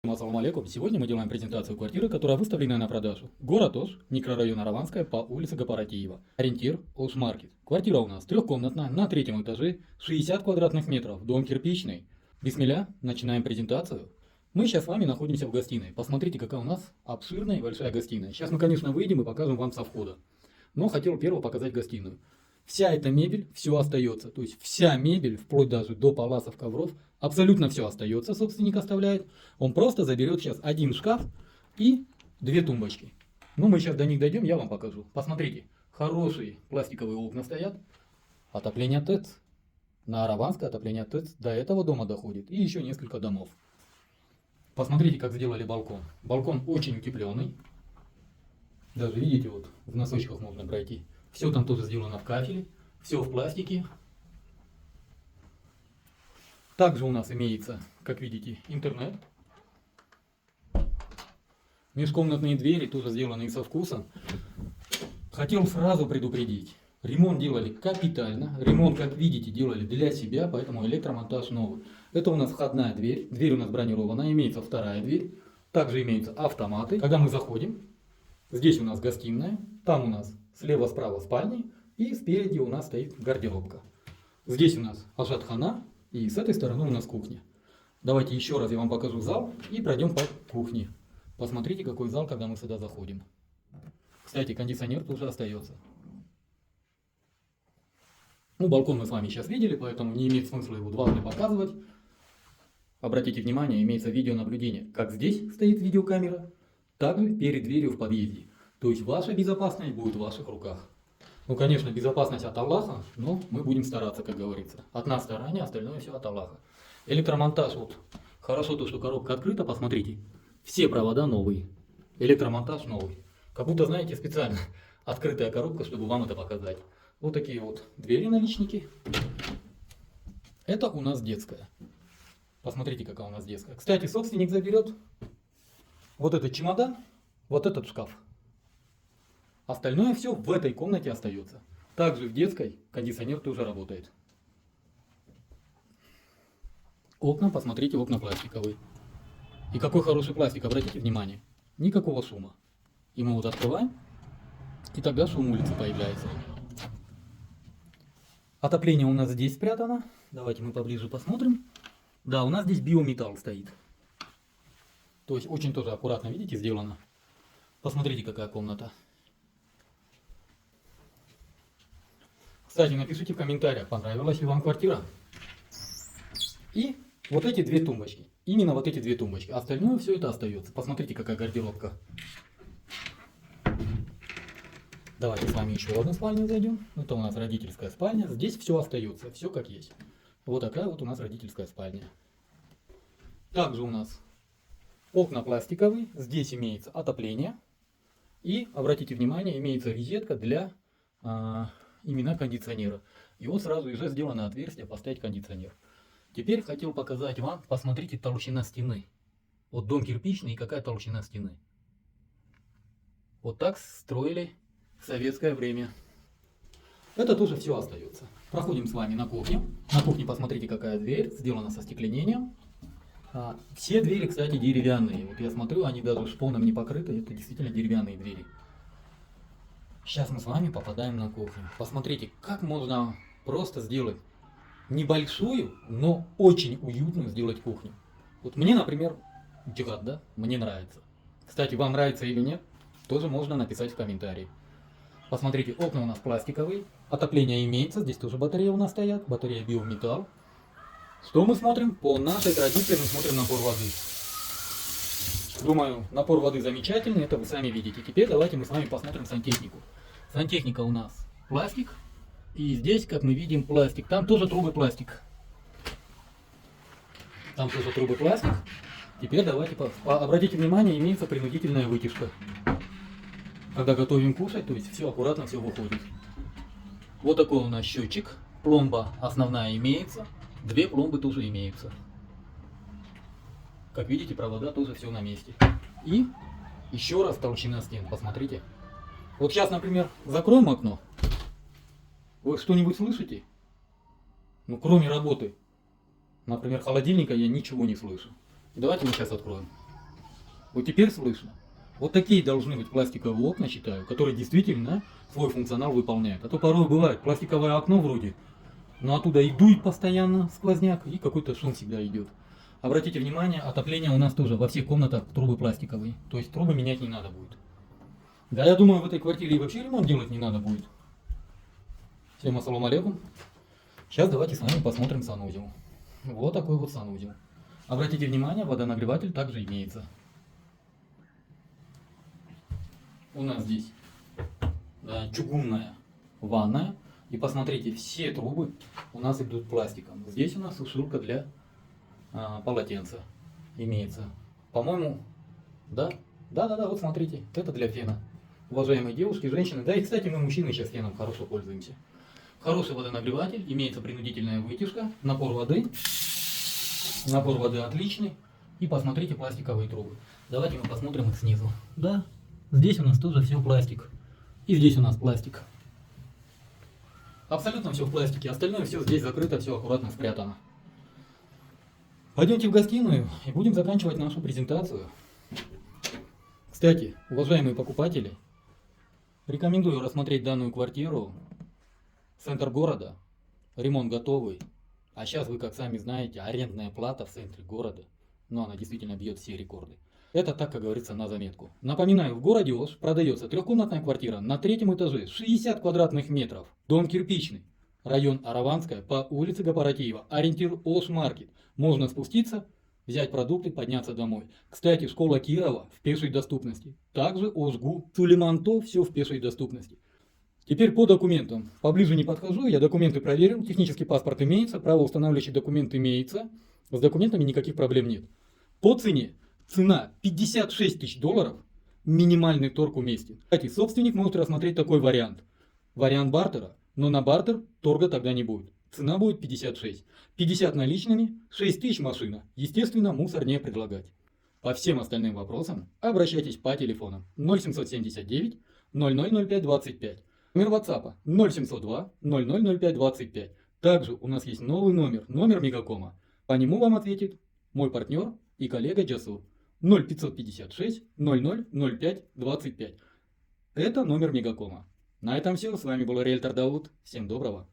Ассаламу алейкум. Сегодня мы делаем презентацию квартиры, которая выставлена на продажу. Город Ош, микрорайон Араванская, по улице Гапаратиева. Ориентир Ош Маркет. Квартира у нас трехкомнатная, на третьем этаже, 60 квадратных метров, дом кирпичный. Бисмилля, начинаем презентацию. Мы сейчас с вами находимся в гостиной. Посмотрите, какая у нас обширная и большая гостиная. Сейчас мы, конечно, выйдем и покажем вам со входа. Но хотел первого показать гостиную. Вся эта мебель, все остается. То есть вся мебель, вплоть даже до паласов, ковров, абсолютно все остается, собственник оставляет. Он просто заберет сейчас один шкаф и две тумбочки. Ну, мы сейчас до них дойдем, я вам покажу. Посмотрите, хорошие пластиковые окна стоят. Отопление ТЭЦ. На Араванской отопление ТЭЦ до этого дома доходит. И еще несколько домов. Посмотрите, как сделали балкон. Балкон очень утепленный. Даже видите, вот в носочках можно пройти. Все там тоже сделано в кафеле, все в пластике. Также у нас имеется, как видите, интернет. Межкомнатные двери тоже сделаны со вкусом. Хотел сразу предупредить. Ремонт делали капитально. Ремонт, как видите, делали для себя, поэтому электромонтаж новый. Это у нас входная дверь. Дверь у нас бронированная, имеется вторая дверь. Также имеются автоматы. Когда мы заходим, здесь у нас гостиная, там у нас слева-справа спальни, и спереди у нас стоит гардеробка. Здесь у нас ажатхана, и с этой стороны у нас кухня. Давайте еще раз я вам покажу зал и пройдем по кухне. Посмотрите, какой зал, когда мы сюда заходим. Кстати, кондиционер тоже остается. Ну, балкон мы с вами сейчас видели, поэтому не имеет смысла его дважды показывать. Обратите внимание, имеется видеонаблюдение. Как здесь стоит видеокамера, так же перед дверью в подъезде. То есть ваша безопасность будет в ваших руках. Ну, конечно, безопасность от Аллаха, но мы будем стараться, как говорится. От нас старания, остальное все от Аллаха. Электромонтаж, вот, хорошо то, что коробка открыта, посмотрите. Все провода новые. Электромонтаж новый. Как будто, знаете, специально открытая коробка, чтобы вам это показать. Вот такие вот двери наличники. Это у нас детская. Посмотрите, какая у нас детская. Кстати, собственник заберет вот этот чемодан, вот этот шкаф. Остальное все в этой комнате остается. Также в детской кондиционер тоже работает. Окна, посмотрите, окна пластиковые. И какой хороший пластик, обратите внимание. Никакого шума. И мы вот открываем, и тогда шум улицы появляется. Отопление у нас здесь спрятано. Давайте мы поближе посмотрим. Да, у нас здесь биометалл стоит. То есть очень тоже аккуратно, видите, сделано. Посмотрите, какая комната. Кстати, напишите в комментариях, понравилась ли вам квартира. И вот эти две тумбочки. Именно вот эти две тумбочки. Остальное все это остается. Посмотрите, какая гардеробка. Давайте с вами еще в одну спальню зайдем. Это у нас родительская спальня. Здесь все остается, все как есть. Вот такая вот у нас родительская спальня. Также у нас окна пластиковые. Здесь имеется отопление. И, обратите внимание, имеется розетка для именно кондиционера. И вот сразу уже сделано отверстие поставить кондиционер. Теперь хотел показать вам, посмотрите, толщина стены. Вот дом кирпичный и какая толщина стены. Вот так строили в советское время. Это тоже все остается. Проходим с вами на кухню. На кухне посмотрите, какая дверь, сделана со стеклением. Все двери, кстати, деревянные. Вот я смотрю, они даже шпоном не покрыты. Это действительно деревянные двери. Сейчас мы с вами попадаем на кухню. Посмотрите, как можно просто сделать небольшую, но очень уютную сделать кухню. Вот мне, например, джихад, да, мне нравится. Кстати, вам нравится или нет, тоже можно написать в комментарии. Посмотрите, окна у нас пластиковые, отопление имеется, здесь тоже батареи у нас стоят, батарея биометалл. Что мы смотрим? По нашей традиции мы смотрим напор воды. Думаю, напор воды замечательный, это вы сами видите. Теперь давайте мы с вами посмотрим сантехнику. Сантехника у нас пластик. И здесь, как мы видим, пластик. Там тоже трубы пластик. Там тоже трубы пластик. Теперь давайте обратите внимание, имеется принудительная вытяжка. Когда готовим кушать, то есть все аккуратно, все выходит. Вот такой у нас счетчик. Пломба основная имеется. Две пломбы тоже имеются. Как видите, провода тоже все на месте. И еще раз толщина стен, посмотрите. Вот сейчас, например, закроем окно. Вы что-нибудь слышите? Ну, кроме работы. Например, холодильника я ничего не слышу. Давайте мы сейчас откроем. Вот теперь слышно. Вот такие должны быть пластиковые окна, считаю, которые действительно свой функционал выполняют. А то порой бывает пластиковое окно вроде, но оттуда и дует постоянно сквозняк, и какой-то шум всегда идет. Обратите внимание, отопление у нас тоже во всех комнатах трубы пластиковые. То есть трубы менять не надо будет. Да, я думаю, в этой квартире и вообще ремонт делать не надо будет. Всем ассаламу алейкум. Сейчас давайте с вами посмотрим санузел. Вот такой вот санузел. Обратите внимание, водонагреватель также имеется. У нас здесь чугунная ванная. И посмотрите, все трубы у нас идут пластиком. Здесь у нас сушилка для полотенца имеется. По-моему, да, вот смотрите, это для фена. Уважаемые девушки, женщины, да и, кстати, мы, мужчины, сейчас феном хорошо пользуемся. Хороший водонагреватель, имеется принудительная вытяжка, напор воды отличный. И посмотрите пластиковые трубы. Давайте мы посмотрим их снизу. Да, здесь у нас тоже все пластик. И здесь у нас пластик. Абсолютно все в пластике, остальное все здесь закрыто, все аккуратно спрятано. Пойдемте в гостиную и будем заканчивать нашу презентацию. Кстати, уважаемые покупатели, рекомендую рассмотреть данную квартиру. Центр города, ремонт готовый. А сейчас вы, как сами знаете, арендная плата в центре города, но она действительно бьет все рекорды. Это так, как говорится, на заметку. Напоминаю, в городе Ош продается трехкомнатная квартира на 3-м этаже, 60 квадратных метров. Дом кирпичный. Район Араванская по улице Гапаратиева. Ориентир Ош-маркет. Можно спуститься, взять продукты, подняться домой. Кстати, школа Кирова в пешей доступности. Также Ошгу, Сулейманто, все в пешей доступности. Теперь по документам. Поближе не подхожу, я документы проверил. Технический паспорт имеется, правоустанавливающий документ имеется. С документами никаких проблем нет. По цене. Цена 56 тысяч долларов, минимальный торг уместен. Кстати, собственник может рассмотреть такой вариант. Вариант бартера, но на бартер торга тогда не будет. Цена будет 56. 50 наличными, 6 тысяч машина. Естественно, мусор не предлагать. По всем остальным вопросам обращайтесь по телефонам 0779 0005 25. Номер WhatsApp 0702 0005 25. Также у нас есть новый номер Мегакома. По нему вам ответит мой партнер и коллега Джасур. 0556 0005 25. Это номер Мегакома. На этом все. С вами был риэлтор Дауд. Всем доброго.